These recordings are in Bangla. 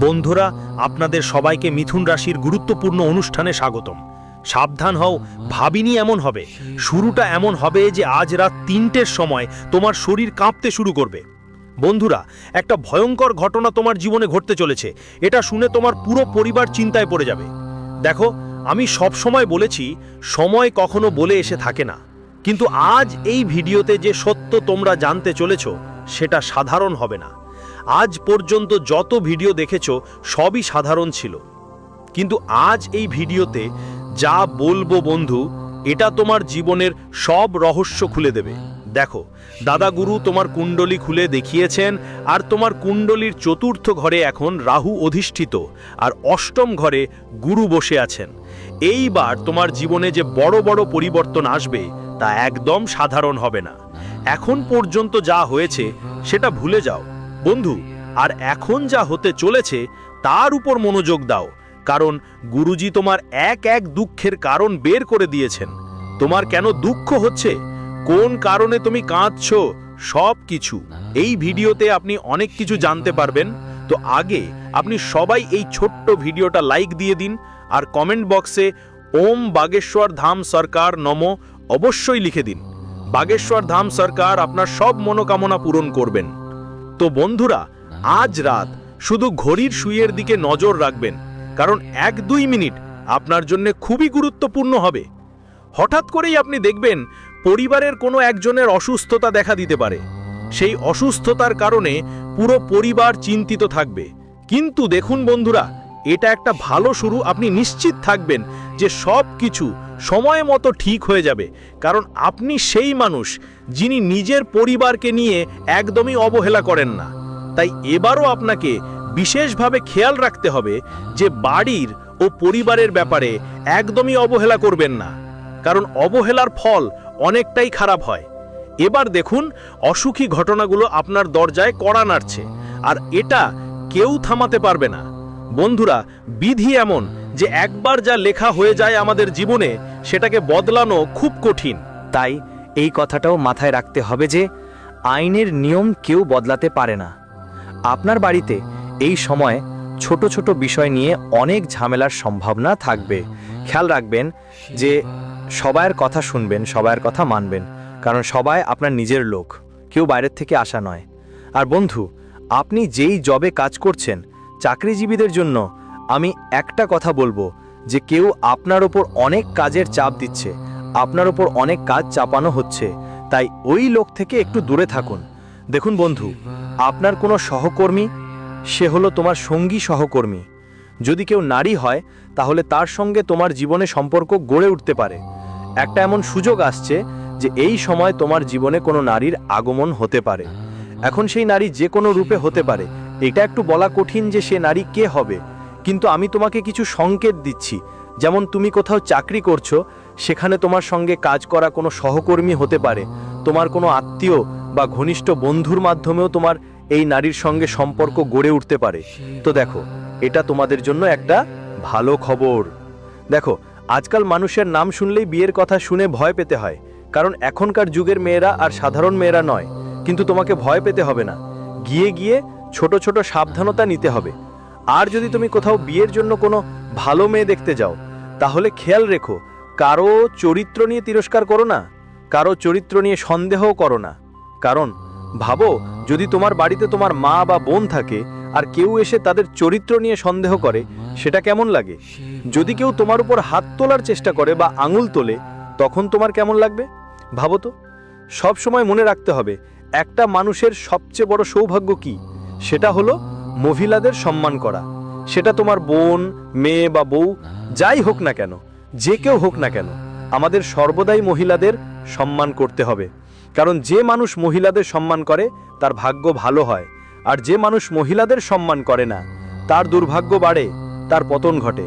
বন্ধুরা, আপনাদের সবাইকে মিথুন রাশির গুরুত্বপূর্ণ অনুষ্ঠানে স্বাগতম। সাবধান হও, ভাবিনি এমন হবে। শুরুটা এমন হবে যে আজ রাত ৩টের সময় তোমার শরীর কাঁপতে শুরু করবে। বন্ধুরা, একটা ভয়ঙ্কর ঘটনা তোমার জীবনে ঘটতে চলেছে। এটা শুনে তোমার পুরো পরিবার চিন্তায় পড়ে যাবে। দেখো, আমি সব সময় বলেছি, সময় কখনো বলে এসে থাকে না, কিন্তু আজ এই ভিডিওতে যে সত্য তোমরা জানতে চলেছ সেটা সাধারণ হবে না। আজ পর্যন্ত যত ভিডিও দেখেছো সবই সাধারণ ছিল, কিন্তু আজ এই ভিডিওতে যা বলবো বন্ধু, এটা তোমার জীবনের সব রহস্য খুলে দেবে। দেখো, দাদাগুরু তোমার কুণ্ডলী খুলে দেখিয়েছেন, আর তোমার কুণ্ডলীর চতুর্থ ঘরে এখন রাহু অধিষ্ঠিত, আর অষ্টম ঘরে গুরু বসে আছেন। এইবার তোমার জীবনে যে বড় বড় পরিবর্তন আসবে তা একদম সাধারণ হবে না। এখন পর্যন্ত যা হয়েছে সেটা ভুলে যাও বন্ধু, আর এখন যা হতে চলেছে তার উপর মনোযোগ দাও, কারণ গুরুজি তোমার এক এক দুঃখের কারণ বের করে দিয়েছেন। তোমার কেন দুঃখ হচ্ছে, কোন কারণে তুমি কাঁদছো, সব কিছু এই ভিডিওতে আপনি অনেক কিছু জানতে পারবেন। তো আগে আপনি সবাই এই ছোট্ট ভিডিওটা লাইক দিয়ে দিন, আর কমেন্ট বক্সে ওম বাগেশ্বর ধাম সরকার নমঃ অবশ্যই লিখে দিন। বাগেশ্বর ধাম সরকার আপনার সব মনোকামনা পূরণ করবেন। তো বন্ধুরা, আজ রাত শুধু ঘড়ির সুইয়ের দিকে নজর রাখবেন, কারণ ১-২ মিনিট আপনার জন্য খুবই গুরুত্বপূর্ণ হবে। হঠাৎ করেই আপনি দেখবেন পরিবারের কোনো একজনের অসুস্থতা দেখা দিতে পারে। সেই অসুস্থতার কারণে পুরো পরিবার চিন্তিত থাকবে। কিন্তু দেখুন বন্ধুরা, এটা একটা ভালো শুরু। আপনি নিশ্চিত থাকবেন যে সব কিছু সময় মতো ঠিক হয়ে যাবে, কারণ আপনি সেই মানুষ যিনি নিজের পরিবারকে নিয়ে একদমই অবহেলা করেন না। তাই এবারও আপনাকে বিশেষভাবে খেয়াল রাখতে হবে যে বাড়ির ও পরিবারের ব্যাপারে একদমই অবহেলা করবেন না, কারণ অবহেলার ফল অনেকটাই খারাপ হয়। এবার দেখুন, অসুখী ঘটনাগুলো আপনার দরজায় কড়া নাড়ছে, আর এটা কেউ থামাতে পারবে না। বন্ধুরা, বিধি এমন যে একবার যা লেখা হয়ে যায় আমাদের জীবনে, সেটাকে বদলানো খুব কঠিন। তাই এই কথাটাও মাথায় রাখতে হবে যে আইনের নিয়ম কেউ বদলাতে পারে না। আপনার বাড়িতে এই সময় ছোট ছোট বিষয় নিয়ে অনেক ঝামেলার সম্ভাবনা থাকবে। খেয়াল রাখবেন যে সবাইয়ের কথা শুনবেন, সবাইয়ের কথা মানবেন, কারণ সবাই আপনার নিজের লোক, কেউ বাইরের থেকে আসা নয়। আর বন্ধু, আপনি যেই জবে কাজ করছেন, চাকরিজীবীদের জন্য আমি একটা কথা বলবো যে কেউ আপনার ওপর অনেক কাজের চাপ দিচ্ছে, আপনার ওপর অনেক কাজ চাপানো হচ্ছে, তাই ওই লোক থেকে একটু দূরে থাকুন। দেখুন বন্ধু, আপনার কোনো সহকর্মী, সে হলো তোমার সঙ্গী সহকর্মী। যদি কেউ নারী হয় তাহলে তার সঙ্গে তোমার জীবনে সম্পর্ক গড়ে উঠতে পারে। একটা এমন সুযোগ আসছে যে এই সময় তোমার জীবনে কোনো নারীর আগমন হতে পারে। এখন সেই নারী যে কোনো রূপে হতে পারে, এটা একটু বলা কঠিন যে সে নারী কে হবে, কিন্তু আমি তোমাকে কিছু সংকেত দিচ্ছি। যেমন তুমি কোথাও চাকরি করছো, সেখানে তোমার সঙ্গে কাজ করা কোনো সহকর্মী হতে পারে, তোমার কোনো আত্মীয় বা ঘনিষ্ঠ বন্ধুর মাধ্যমেও তোমার এই নারীর সঙ্গে সম্পর্ক গড়ে উঠতে পারে। তো দেখো, এটা তোমাদের জন্য একটা ভালো খবর। দেখো, আজকাল মানুষের নাম শুনলেই বিয়ের কথা শুনে ভয় পেতে হয়, কারণ এখনকার যুগের মেয়েরা আর সাধারণ মেয়েরা নয়। কিন্তু তোমাকে ভয় পেতে হবে না, গিয়ে গিয়ে ছোট ছোট সাবধানতা নিতে হবে। আর যদি তুমি কোথাও বিয়ের জন্য কোনো ভালো মেয়ে দেখতে যাও, তাহলে খেয়াল রেখো, কারো চরিত্র নিয়ে তিরস্কার করো না, কারো চরিত্র নিয়ে সন্দেহও করো না। কারণ ভাবো, যদি তোমার বাড়িতে তোমার মা বা বোন থাকে আর কেউ এসে তাদের চরিত্র নিয়ে সন্দেহ করে, সেটা কেমন লাগে? যদি কেউ তোমার উপর হাত তোলার চেষ্টা করে বা আঙুল তোলে, তখন তোমার কেমন লাগবে ভাবো তো। সব সময় মনে রাখতে হবে, একটা মানুষের সবচেয়ে বড় সৌভাগ্য কি? সেটা হলো মহিলাদের সম্মান করা। সেটা তোমার বোন, মেয়ে বা বউ যাই হোক না কেন, যে কেউ হোক না কেন, আমাদের সর্বদাই মহিলাদের সম্মান করতে হবে। কারণ যে মানুষ মহিলাদের সম্মান করে তার ভাগ্য ভালো হয়, আর যে মানুষ মহিলাদের সম্মান করে না তার দুর্ভাগ্য বাড়ে, তার পতন ঘটে।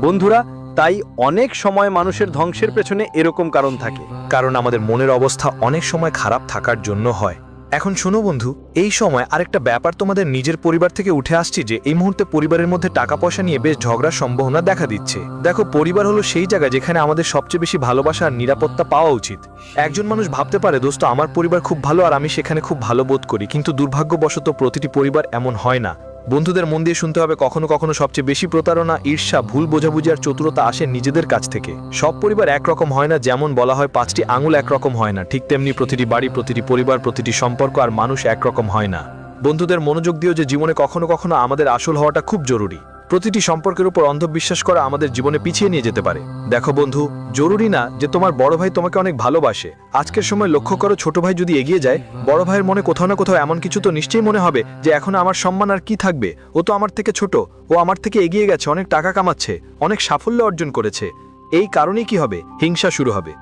বন্ধুরা, তাই অনেক সময় মানুষের ধ্বংসের পেছনে এরকম কারণ থাকে, কারণ আমাদের মনের অবস্থা অনেক সময় খারাপ থাকার জন্য হয়। এখন শোনো বন্ধু, এই সময় আরেকটা ব্যাপার তোমাদের নিজের পরিবার থেকে উঠে আসছে যে এই মুহূর্তে পরিবারের মধ্যে টাকা পয়সা নিয়ে বেশ ঝগড়ার সম্ভাবনা দেখা দিচ্ছে। দেখো, পরিবার হলো সেই জায়গা যেখানে আমাদের সবচেয়ে বেশি ভালোবাসা আর নিরাপত্তা পাওয়া উচিত। একজন মানুষ ভাবতে পারে, দোস্ত আমার পরিবার খুব ভালো আর আমি সেখানে খুব ভালো বোধ করি, কিন্তু দুর্ভাগ্যবশত প্রতিটি পরিবার এমন হয় না। বন্ধুদের মন দিয়ে শুনতে হবে, কখনো কখনো সবচেয়ে বেশি প্রতারণা, ঈর্ষা, ভুল বোঝাবুঝি আর চতুরতা আসে নিজেদের কাছ থেকে। সব পরিবার একরকম হয় না, যেমন বলা হয় 5টি আঙুল একরকম হয় না, ঠিক তেমনি প্রতিটি বাড়ি, প্রতিটি পরিবার, প্রতিটি সম্পর্ক আর মানুষ একরকম হয় না। বন্ধুদের মনোযোগ দিও যে জীবনে কখনো কখনো আমাদের আসল হওয়াটা খুব জরুরি। প্রতিটি সম্পর্কের উপর অন্ধবিশ্বাস করা আমাদের জীবনে পিছিয়ে নিয়ে যেতে পারে। দেখো বন্ধু, জরুরি না যে তোমার বড় ভাই তোমাকে অনেক ভালোবাসে। আজকের সময় লক্ষ্য করো, ছোট ভাই যদি এগিয়ে যায়, বড় ভাইয়ের মনে কোথাও না কোথাও এমন কিছু তো নিশ্চয়ই মনে হবে যে এখন আমার সম্মান আর কি থাকবে, ও তো আমার থেকে ছোট, ও আমার থেকে এগিয়ে গেছে, অনেক টাকা কামাচ্ছে, অনেক সাফল্য অর্জন করেছে। এই কারণেই কি হবে? হিংসা শুরু হবে।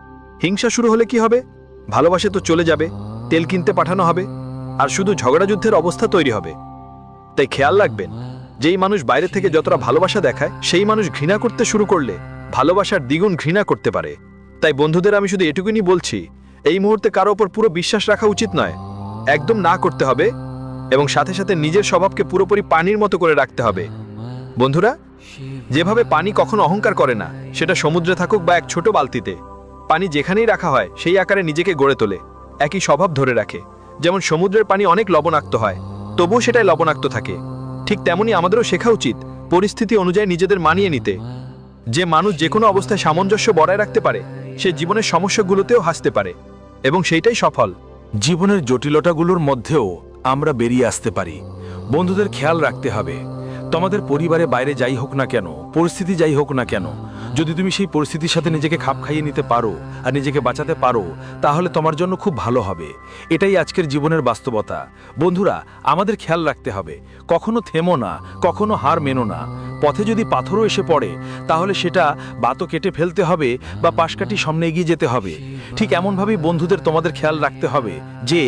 হিংসা শুরু হলে কি হবে? ভালোবাসে তো চলে যাবে, তেল কিনতে পাঠানো হবে, আর শুধু ঝগড়া যুদ্ধের অবস্থা তৈরি হবে। তাই খেয়াল রাখবেন, যেই মানুষ বাইরে থেকে যতটা ভালোবাসা দেখায়, সেই মানুষ ঘৃণা করতে শুরু করলে ভালোবাসার দ্বিগুণ ঘৃণা করতে পারে। তাই বন্ধুদের আমি শুধু এটুকুনি বলছি, এই মুহূর্তে কারো ওপর পুরো বিশ্বাস রাখা উচিত নয়, একদম না করতে হবে, এবং সাথে সাথে নিজের স্বভাবকে পুরোপুরি পানির মতো করে রাখতে হবে। বন্ধুরা, যেভাবে পানি কখনো অহংকার করে না, সেটা সমুদ্রে থাকুক বা এক ছোট বালতিতে, পানি যেখানেই রাখা হয় সেই আকারে নিজেকে গড়ে তোলে, একই স্বভাব ধরে রাখে। যেমন সমুদ্রের পানি অনেক লবণাক্ত হয়, তবুও সেটাই লবণাক্ত থাকে। ঠিক তেমনি আমাদেরও শেখা উচিত পরিস্থিতি অনুযায়ী নিজেদের মানিয়ে নিতে। যে মানুষ যে কোনো অবস্থায় সামঞ্জস্য বজায় রাখতে পারে, সে জীবনের সমস্যাগুলোতেও হাসতে পারে, এবং সেইটাই সফল। জীবনের জটিলতাগুলোর মধ্যেও আমরা বেরিয়ে আসতে পারি। বন্ধুদের খেয়াল রাখতে হবে, তোমাদের পরিবারে বাইরে যাই হোক না কেন, পরিস্থিতি যাই হোক না কেন, যদি তুমি সেই পরিস্থিতির সাথে নিজেকে খাপ খাইয়ে নিতে পারো আর নিজেকে বাঁচাতে পারো, তাহলে তোমার জন্য খুব ভালো হবে। এটাই আজকের জীবনের বাস্তবতা। বন্ধুরা, আমাদের খেয়াল রাখতে হবে, কখনো থেমো না, কখনো হার মেনো না। পথে যদি পাথরও এসে পড়ে, তাহলে সেটা বাতও কেটে ফেলতে হবে বা পাশ কাটি সামনে এগিয়ে যেতে হবে। ঠিক এমনভাবেই বন্ধুদের তোমাদের খেয়াল রাখতে হবে যে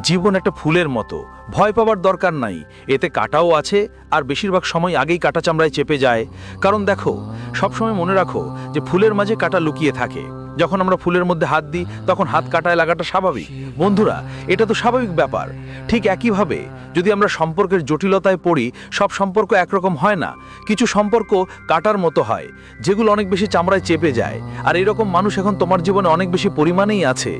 জীবন একটা ফুলের মতো, ভয় পাওয়ার দরকার নাই, এতে কাঁটাও আছে, আর বেশিরভাগ সময় আগেই কাঁটা চামড়ায় চেপে যায়। কারণ দেখো, সবসময় মনে রাখো যে ফুলের মাঝে কাঁটা লুকিয়ে থাকে। যখন আমরা ফুলের মধ্যে হাত দিই, তখন হাত কাটায় লাগাটা স্বাভাবিক। বন্ধুরা, এটা তো স্বাভাবিক ব্যাপার। ঠিক একইভাবে যদি আমরা সম্পর্কের জটিলতায় পড়ি, সব সম্পর্ক একরকম হয় না। কিছু সম্পর্ক কাটার মতো হয়, যেগুলো অনেক বেশি চামড়ায় চেপে যায়। আর এইরকম মানুষ এখন তোমার জীবনে অনেক বেশি পরিমাণেই আছে।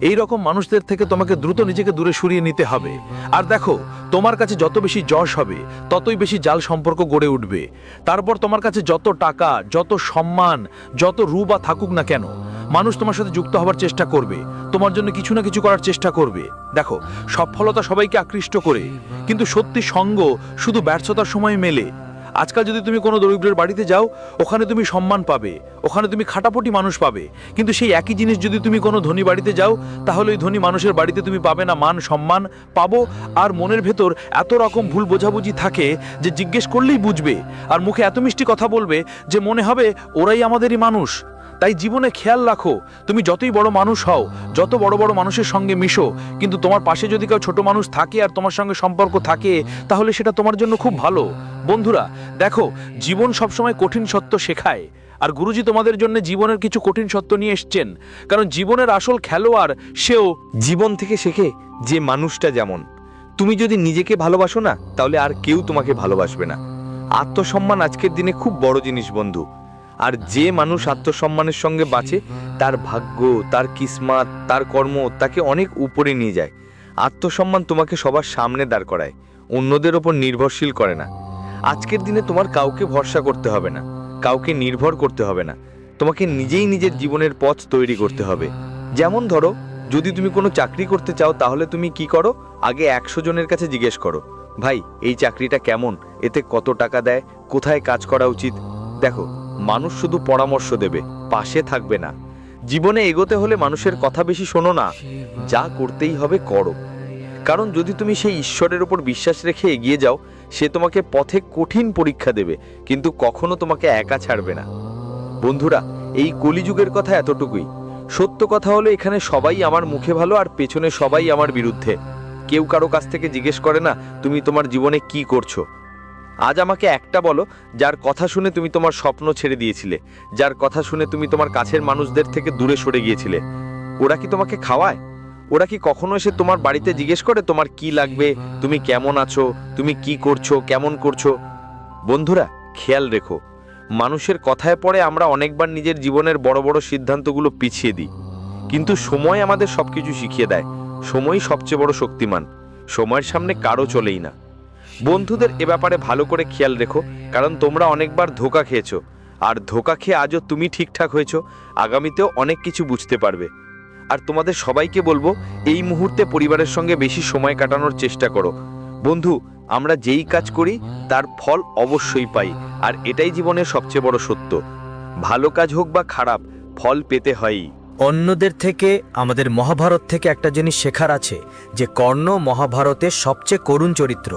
এই রকম মানুষদের থেকে তোমাকে দ্রুত নিজেকে দূরে সরিয়ে নিতে হবে। আর দেখো, তোমার কাছে যত বেশি যশ হবে, ততই বেশি জাল সম্পর্ক গড়ে উঠবে। তারপর তোমার কাছে যত টাকা, যত সম্মান, যত রূপা থাকুক না কেন, মানুষ তোমার সাথে যুক্ত হবার চেষ্টা করবে, তোমার জন্য কিছু না কিছু করার চেষ্টা করবে। দেখো, সফলতা সবাইকে আকৃষ্ট করে, কিন্তু সত্যি সঙ্গ শুধু ব্যর্থতার সময় মেলে। আজকাল যদি তুমি কোনো দরিদ্রের বাড়িতে যাও, ওখানে তুমি সম্মান পাবে, ওখানে তুমি খাটাপটি মানুষ পাবে। কিন্তু সেই একই জিনিস যদি তুমি কোনো ধনী বাড়িতে যাও, তাহলে ওই ধনী মানুষের বাড়িতে তুমি পাবে না মান সম্মান, পাবো আর মনের ভেতর এত রকম ভুল বোঝাবুঝি থাকে যে জিজ্ঞেস করলেই বুঝবে, আর মুখে এত মিষ্টি কথা বলবে যে মনে হবে ওরাই আমাদেরই মানুষ। তাই জীবনে খেয়াল রাখো, তুমি যতই বড় মানুষ হও, যত বড় বড় মানুষের সঙ্গে মিশো, কিন্তু তোমার পাশে যদি কেউ ছোট মানুষ থাকে আর তোমার সঙ্গে সম্পর্ক থাকে, তাহলে সেটা তোমার জন্য খুব ভালো। বন্ধুরা, দেখো, জীবন সবসময় কঠিন সত্য শেখায়, আর গুরুজি তোমাদের জন্য জীবনের কিছু কঠিন সত্য নিয়ে এসছেন। কারণ জীবনের আসল খেলোয়াড় সেও জীবন থেকে শেখে যে মানুষটা যেমন। তুমি যদি নিজেকে ভালোবাসো না, তাহলে আর কেউ তোমাকে ভালোবাসবে না। আত্মসম্মান আজকের দিনে খুব বড় জিনিস বন্ধু। আর যে মানুষ আত্মসম্মানের সঙ্গে বাঁচে, তার ভাগ্য, তার কিসমত, তার কর্ম তাকে অনেক উপরে নিয়ে যায়। আত্মসম্মান তোমাকে সবার সামনে দাঁড় করায়, অন্যদের ওপর নির্ভরশীল করে না। আজকের দিনে তোমার কাউকে ভরসা করতে হবে না, কাউকে নির্ভর করতে হবে না। তোমাকে নিজেই নিজের জীবনের পথ তৈরি করতে হবে। যেমন ধরো, যদি তুমি কোনো চাকরি করতে চাও, তাহলে তুমি কি করো? আগে 100 জনের কাছে জিজ্ঞেস করো, ভাই এই চাকরিটা কেমন, এতে কত টাকা দেয়, কোথায় কাজ করা উচিত। দেখো, মানুষ শুধু পরামর্শ দেবে, পাশে থাকবে না। জীবনে এগোতে হলে মানুষের কথা বেশি শোনো না, যা করতেই হবে করো। কারণ যদি তুমি সেই ঈশ্বরের উপর বিশ্বাস রেখে এগিয়ে যাও, সে তোমাকে পথে কঠিন পরীক্ষা দেবে, কিন্তু কখনো তোমাকে একা ছাড়বে না। বন্ধুরা, এই কলিযুগের কথা এতটুকুই। সত্য কথা হলো, এখানে সবাই আমার মুখে ভালো আর পেছনে সবাই আমার বিরুদ্ধে। কেউ কারো কাছ থেকে জিজ্ঞেস করে না তুমি তোমার জীবনে কি করছো। আজ আমাকে একটা বলো, যার কথা শুনে তুমি তোমার স্বপ্ন ছেড়ে দিয়েছিলে, যার কথা শুনে তুমি তোমার কাছের মানুষদের থেকে দূরে সরে গিয়েছিলে। ওরা কি তোমাকে খাওয়ায়? ওরা কি কখনো এসে তোমার বাড়িতে জিজ্ঞেস করে তোমার কি লাগবে, তুমি কেমন আছো, তুমি কি করছো, কেমন করছো? বন্ধুরা, খেয়াল রেখো, মানুষের কথায় পড়ে আমরা অনেকবার নিজের জীবনের বড় বড় সিদ্ধান্তগুলো পিছিয়ে দিই, কিন্তু সময় আমাদের সবকিছু শিখিয়ে দেয়। সময়ই সবচেয়ে বড় শক্তিমান, সময়ের সামনে কারো চলেই না। বন্ধুদের এ ব্যাপারে ভালো করে খেয়াল রেখো, কারণ তোমরা অনেকবার ধোঁকা খেয়েছো, আর ধোঁকা খেয়ে আজও তুমি ঠিকঠাক হয়েছো, আগামীতেও অনেক কিছু বুঝতে পারবে। আর তোমাদের সবাইকে বলবো, এই মুহূর্তে পরিবারের সঙ্গে বেশি সময় কাটানোর চেষ্টা করো। বন্ধু, আমরা যেই কাজ করি তার ফল অবশ্যই পাই, আর এটাই জীবনের সবচেয়ে বড় সত্য। ভালো কাজ হোক বা খারাপ, ফল পেতে হয়ই। অন্যদের থেকে আমাদের মহাভারত থেকে একটা জিনিস শেখার আছে, যে কর্ণ মহাভারতের সবচেয়ে করুণ চরিত্র।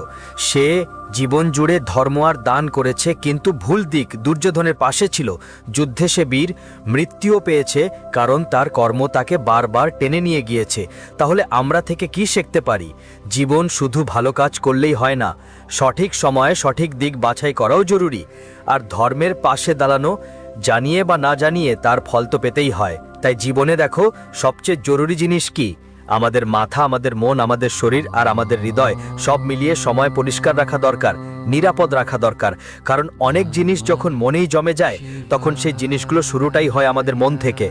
সে জীবন জুড়ে ধর্ম আর দান করেছে, কিন্তু ভুল দিক দুর্যোধনের পাশে ছিল। যুদ্ধে সে বীর, মৃত্যুও পেয়েছে, কারণ তার কর্ম তাকে বারবার টেনে নিয়ে গিয়েছে। তাহলে আমরা থেকে কি শিখতে পারি? জীবন শুধু ভালো কাজ করলেই হয় না, সঠিক সময়ে সঠিক দিক বাছাই করাও জরুরি। আর ধর্মের পাশে দাঁড়ানো, জানিয়ে বা না জানিয়ে তার ফল তো পেতেই হয়। তাই জীবনে দেখো, সবচেয়ে জরুরি জিনিস কি? আমাদের মাথা, আমাদের মন, আমাদের শরীর আর আমাদের হৃদয় সব মিলিয়ে সময় পরিষ্কার রাখা দরকার, নিরাপদ রাখা দরকার। কারণ অনেক জিনিস যখন মনেই জমে যায়, তখন সেই জিনিসগুলো শুরুটাই হয় আমাদের মন থেকে।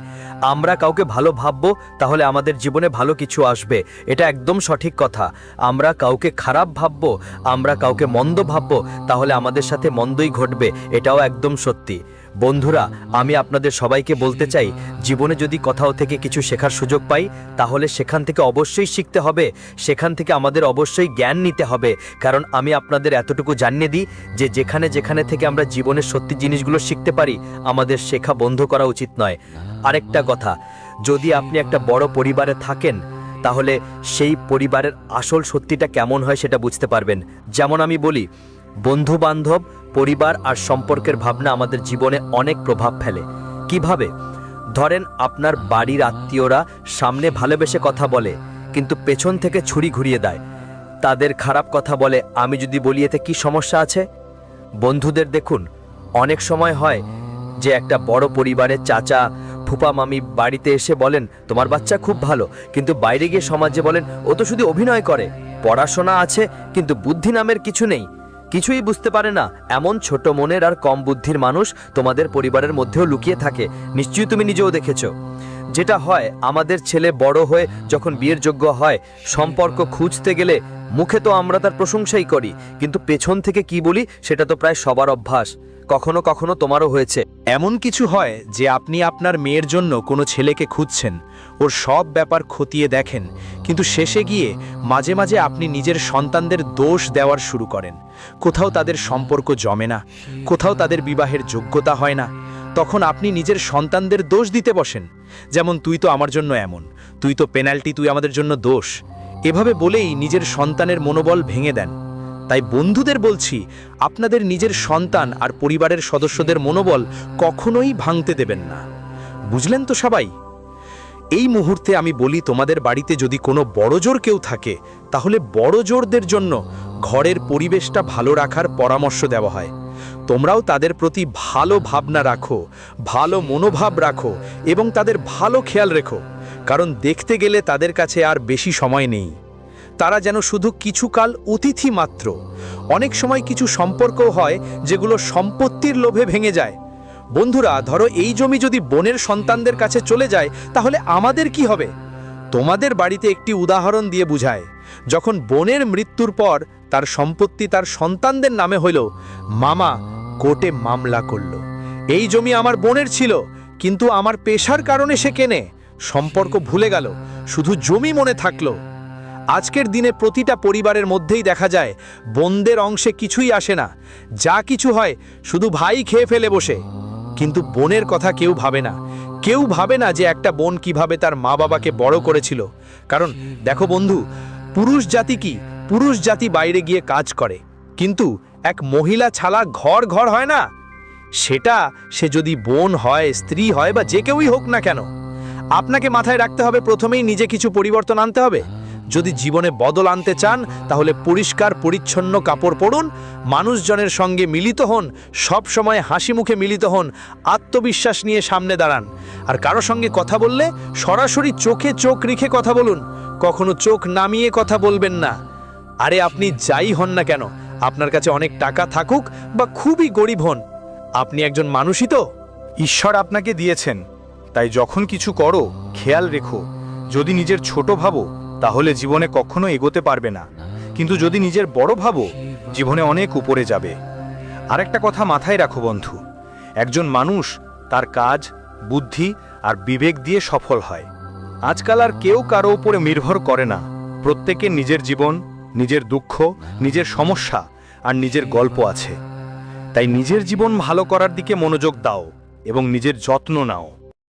আমরা কাউকে ভালো ভাববো, তাহলে আমাদের জীবনে ভালো কিছু আসবে, এটা একদম সঠিক কথা। আমরা কাউকে খারাপ ভাববো, আমরা কাউকে মন্দ ভাববো, তাহলে আমাদের সাথে মন্দই ঘটবে, এটাও একদম সত্যি। বন্ধুরা, আমি আপনাদের সবাইকে বলতে চাই, জীবনে যদি কোথাও থেকে কিছু শেখার সুযোগ পাই, তাহলে সেখান থেকে অবশ্যই শিখতে হবে, সেখান থেকে আমাদের অবশ্যই জ্ঞান নিতে হবে। কারণ আমি আপনাদের এতটুকু জানিয়ে দিই যে যেখানে থেকে আমরা জীবনের সত্যি জিনিসগুলো শিখতে পারি, আমাদের শেখা বন্ধ করা উচিত নয়। আরেকটা কথা, যদি আপনি একটা বড় পরিবারে থাকেন, তাহলে সেই পরিবারের আসল সত্যিটা কেমন হয় সেটা বুঝতে পারবেন। যেমন আমি বলি, বন্ধু বান্ধব, পরিবার আর সম্পর্কের ভাবনা আমাদের জীবনে অনেক প্রভাব ফেলে। কিভাবে? ধরেন আপনার বাড়ির আত্মীয়রা সামনে ভালোবেসে কথা বলে, কিন্তু পেছন থেকে ছুরি ঘুরিয়ে দেয়, তাদের খারাপ কথা বলে। আমি যদি বলি এতে কি সমস্যা আছে? বন্ধুদের দেখুন, অনেক সময় হয় যে একটা বড় পরিবারের চাচা, ফুপা, মামি বাড়িতে এসে বলেন তোমার বাচ্চা খুব ভালো, কিন্তু বাইরে গিয়ে সমাজে বলেন ও তো শুধু অভিনয় করে, পড়াশোনা আছে কিন্তু বুদ্ধি নামের কিছু নেই, কিছুই বুঝতে পারে না। এমন ছোট মনের আর কম বুদ্ধির মানুষ তোমাদের পরিবারের মধ্যেও লুকিয়ে থাকে, নিশ্চয়ই তুমি নিজেও দেখেছো। যেটা হয়, আমাদের ছেলে বড় হয়ে যখন বিয়ের যোগ্য হয়, সম্পর্ক খুঁজতে গেলে মুখে তো আমরা তার প্রশংসাই করি, কিন্তু পেছন থেকে কি বলি সেটা তো প্রায় সবার অভ্যাস। কখনো কখনো তোমারও হয়েছে। এমন কিছু হয় যে আপনি আপনার মেয়ের জন্য কোনো ছেলেকে খুঁজছেন, ওর সব ব্যাপার খতিয়ে দেখেন, কিন্তু শেষে গিয়ে মাঝে মাঝে আপনি নিজের সন্তানদের দোষ দেওয়ার শুরু করেন। কোথাও তাদের সম্পর্ক জমে না, কোথাও তাদের বিবাহের যোগ্যতা হয় না, তখন আপনি নিজের সন্তানদের দোষ দিতে বসেন। যেমন, তুই তো আমার জন্য এমন, তুই তো পেনাল্টি, তুই আমাদের জন্য দোষ, এভাবে বলেই নিজের সন্তানের মনোবল ভেঙে দেন। তাই বন্ধুদের বলছি, আপনাদের নিজের সন্তান আর পরিবারের সদস্যদের মনোবল কখনোই ভাঙতে দেবেন না। বুঝলেন তো সবাই? এই মুহূর্তে আমি বলি, তোমাদের বাড়িতে যদি কোনো বড়জোর কেউ থাকে, তাহলে বড়জোরদের জন্য ঘরের পরিবেশটা ভালো রাখার পরামর্শ দেওয়া হয়। তোমরাও তাদের প্রতি ভালো ভাবনা রাখো, ভালো মনোভাব রাখো এবং তাদের ভালো খেয়াল রেখো, কারণ দেখতে গেলে তাদের কাছে আর বেশি সময় নেই। তারা যেন শুধু কিছুকাল অতিথি মাত্র। অনেক সময় কিছু সম্পর্কও হয় যেগুলো সম্পত্তির লোভে ভেঙে যায়। বন্ধুরা, ধরো এই জমি যদি বোনের সন্তানদের কাছে চলে যায়, তাহলে আমাদের কি হবে? তোমাদের বাড়িতে একটি উদাহরণ দিয়ে বুঝায়। যখন বোনের মৃত্যুর পর তার সম্পত্তি তার সন্তানদের নামে হইল, মামা কোর্টে মামলা করল, এই জমি আমার বোনের ছিল, কিন্তু আমার পেশার কারণে সে কেনে, সম্পর্ক ভুলে গেল, শুধু জমি মনে থাকলো। আজকের দিনে প্রতিটা পরিবারের মধ্যেই দেখা যায় বোনদের অংশে কিছুই আসে না, যা কিছু হয় শুধু ভাই খেয়ে ফেলে বসে। কিন্তু বোনের কথা কেউ ভাবে না, কেউ ভাবে না যে একটা বোন কিভাবে তার মা বাবাকে বড় করেছিল। কারণ দেখো বন্ধু, পুরুষ জাতি কি? পুরুষ জাতি বাইরে গিয়ে কাজ করে, কিন্তু এক মহিলা ছাড়া ঘর ঘর হয় না। সেটা সে যদি বোন হয়, স্ত্রী হয় বা যে কেউই হোক না কেন, আপনাকে মাথায় রাখতে হবে প্রথমেই নিজে কিছু পরিবর্তন আনতে হবে। যদি জীবনে বদল আনতে চান, তাহলে পরিষ্কার পরিচ্ছন্ন কাপড় পরুন, মানুষজনের সঙ্গে মিলিত হন, সব সময় হাসি মুখে মিলিত হন, আত্মবিশ্বাস নিয়ে সামনে দাঁড়ান। আর কারো সঙ্গে কথা বললে সরাসরি চোখে চোখ রেখে কথা বলুন, কখনো চোখ নামিয়ে কথা বলবেন না। আরে আপনি যাই হন না কেন, আপনার কাছে অনেক টাকা থাকুক বা খুবই গরিব হন, আপনি একজন মানুষই তো। ঈশ্বর আপনাকে দিয়েছেন, তাই যখন কিছু করো খেয়াল রেখো। যদি নিজের ছোট ভাবো, তাহলে জীবনে কখনো এগোতে পারবে না। কিন্তু যদি নিজের বড় ভাবো জীবনে অনেক উপরে যাবে। আরেকটা কথা মাথায় রাখো বন্ধু, একজন মানুষ তার কাজ, বুদ্ধি আর বিবেক দিয়ে সফল হয়। আজকাল আর কেউ কারো উপরে নির্ভর করে না। প্রত্যেকের নিজের জীবন, নিজের দুঃখ, নিজের সমস্যা আর নিজের গল্প আছে। তাই নিজের জীবন ভালো করার দিকে মনোযোগ দাও এবং নিজের যত্ন নাও।